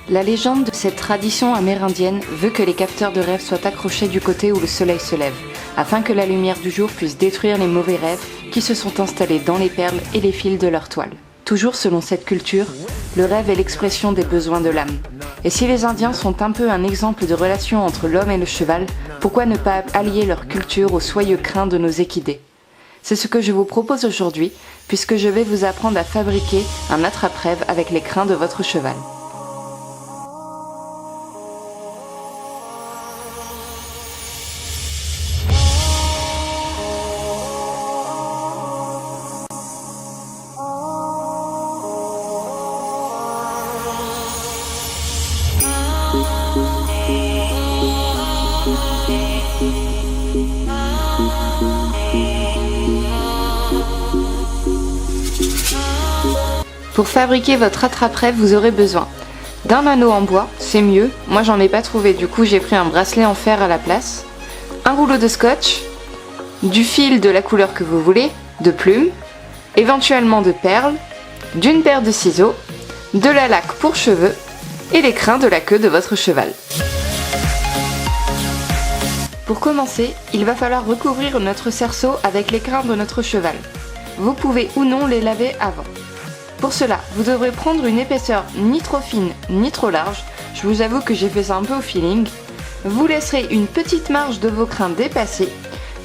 La légende de cette tradition amérindienne veut que les capteurs de rêves soient accrochés du côté où le soleil se lève, afin que la lumière du jour puisse détruire les mauvais rêves qui se sont installés dans les perles et les fils de leur toile. Toujours selon cette culture, le rêve est l'expression des besoins de l'âme. Et si les Indiens sont un peu un exemple de relation entre l'homme et le cheval, pourquoi ne pas allier leur culture aux soyeux crins de nos équidés ? C'est ce que je vous propose aujourd'hui, puisque je vais vous apprendre à fabriquer un attrape-rêve avec les crins de votre cheval. Pour fabriquer votre attrape-rêve, vous aurez besoin d'un anneau en bois, c'est mieux, moi j'en ai pas trouvé, du coup j'ai pris un bracelet en fer à la place, un rouleau de scotch, du fil de la couleur que vous voulez, de plumes, éventuellement de perles, d'une paire de ciseaux, de la laque pour cheveux et les crins de la queue de votre cheval. Pour commencer, il va falloir recouvrir notre cerceau avec les crins de notre cheval. Vous pouvez ou non les laver avant. Pour cela, vous devrez prendre une épaisseur ni trop fine ni trop large, je vous avoue que j'ai fait ça un peu au feeling. Vous laisserez une petite marge de vos crins dépasser,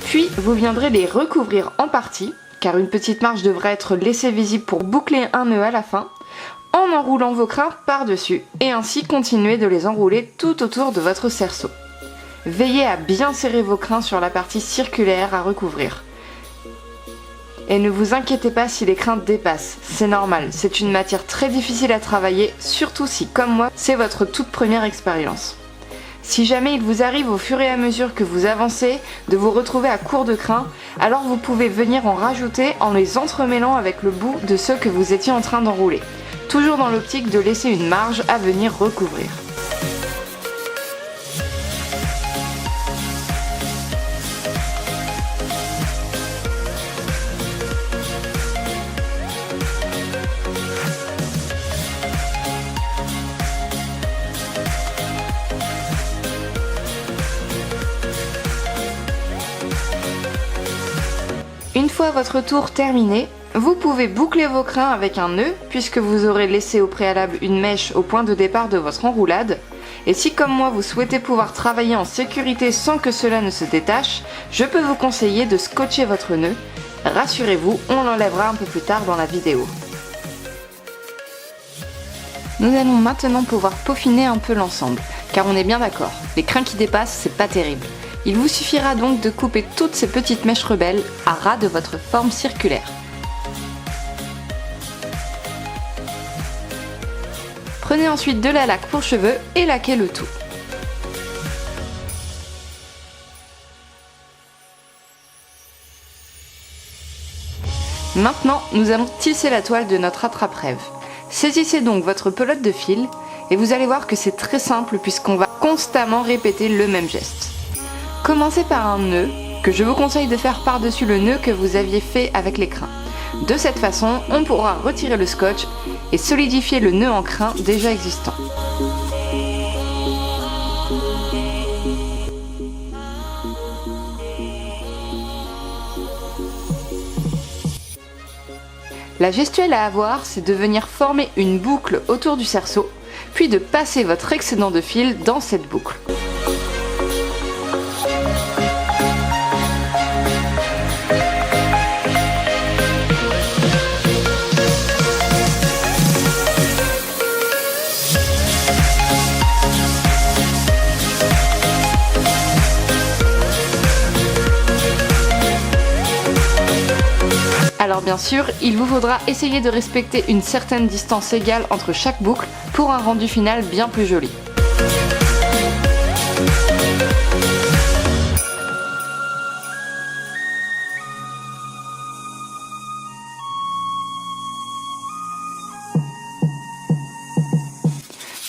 puis vous viendrez les recouvrir en partie, car une petite marge devrait être laissée visible pour boucler un nœud à la fin, en enroulant vos crins par-dessus, et ainsi continuer de les enrouler tout autour de votre cerceau. Veillez à bien serrer vos crins sur la partie circulaire à recouvrir. Et ne vous inquiétez pas si les crins dépassent, c'est normal, c'est une matière très difficile à travailler, surtout si, comme moi, c'est votre toute première expérience. Si jamais il vous arrive au fur et à mesure que vous avancez de vous retrouver à court de crins, alors vous pouvez venir en rajouter en les entremêlant avec le bout de ceux que vous étiez en train d'enrouler, toujours dans l'optique de laisser une marge à venir recouvrir. Une fois votre tour terminé, vous pouvez boucler vos crins avec un nœud puisque vous aurez laissé au préalable une mèche au point de départ de votre enroulade. Et si comme moi vous souhaitez pouvoir travailler en sécurité sans que cela ne se détache, je peux vous conseiller de scotcher votre nœud. Rassurez-vous, on l'enlèvera un peu plus tard dans la vidéo. Nous allons maintenant pouvoir peaufiner un peu l'ensemble, car on est bien d'accord, les crins qui dépassent, c'est pas terrible. Il vous suffira donc de couper toutes ces petites mèches rebelles à ras de votre forme circulaire. Prenez ensuite de la laque pour cheveux et laquez le tout. Maintenant, nous allons tisser la toile de notre attrape-rêve. Saisissez donc votre pelote de fil et vous allez voir que c'est très simple puisqu'on va constamment répéter le même geste. Commencez par un nœud, que je vous conseille de faire par-dessus le nœud que vous aviez fait avec les crins. De cette façon, on pourra retirer le scotch et solidifier le nœud en crin déjà existant. La gestuelle à avoir, c'est de venir former une boucle autour du cerceau, puis de passer votre excédent de fil dans cette boucle. Alors bien sûr, il vous faudra essayer de respecter une certaine distance égale entre chaque boucle pour un rendu final bien plus joli.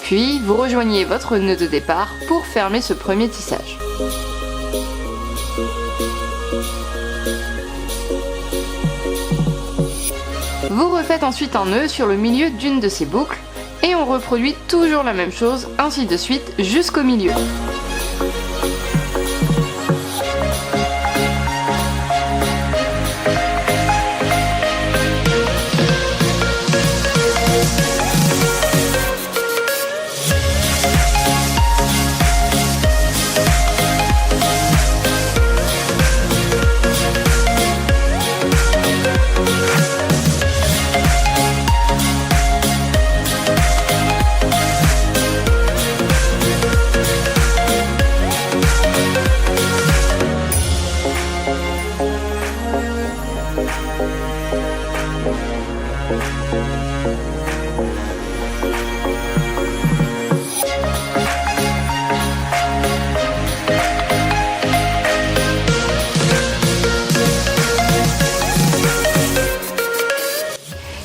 Puis, vous rejoignez votre nœud de départ pour fermer ce premier tissage. Vous refaites ensuite un nœud sur le milieu d'une de ces boucles, Et on reproduit toujours la même chose, ainsi de suite jusqu'au milieu.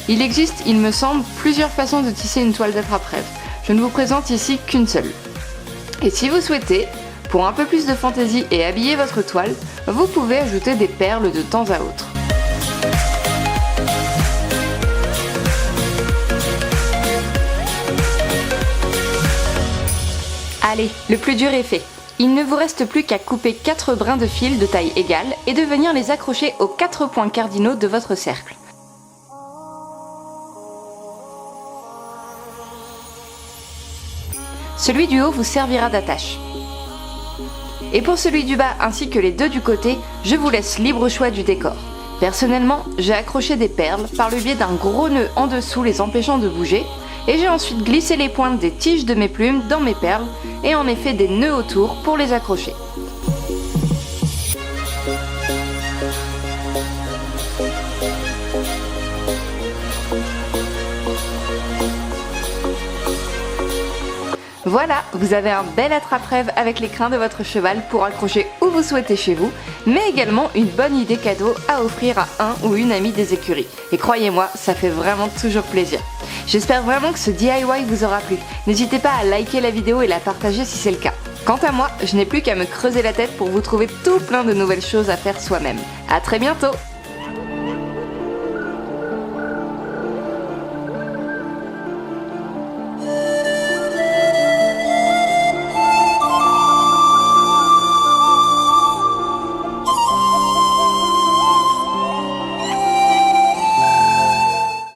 Il existe, il me semble, plusieurs façons de tisser une toile d'attrape-rêve. Je ne vous présente ici qu'une seule. Et si vous souhaitez, pour un peu plus de fantaisie et habiller votre toile, vous pouvez ajouter des perles de temps à autre. Allez, le plus dur est fait. Il ne vous reste plus qu'à couper 4 brins de fil de taille égale et de venir les accrocher aux 4 points cardinaux de votre cercle. Celui du haut vous servira d'attache. Et pour celui du bas ainsi que les deux du côté, je vous laisse libre choix du décor. Personnellement, j'ai accroché des perles par le biais d'un gros nœud en dessous les empêchant de bouger, et j'ai ensuite glissé les pointes des tiges de mes plumes dans mes perles et en ai fait des nœuds autour pour les accrocher. Voilà, vous avez un bel attrape-rêve avec les crins de votre cheval pour accrocher où vous souhaitez chez vous, mais également une bonne idée cadeau à offrir à un ou une amie des écuries. Et croyez-moi, ça fait vraiment toujours plaisir. J'espère vraiment que ce DIY vous aura plu. N'hésitez pas à liker la vidéo et la partager si c'est le cas. Quant à moi, je n'ai plus qu'à me creuser la tête pour vous trouver tout plein de nouvelles choses à faire soi-même. À très bientôt!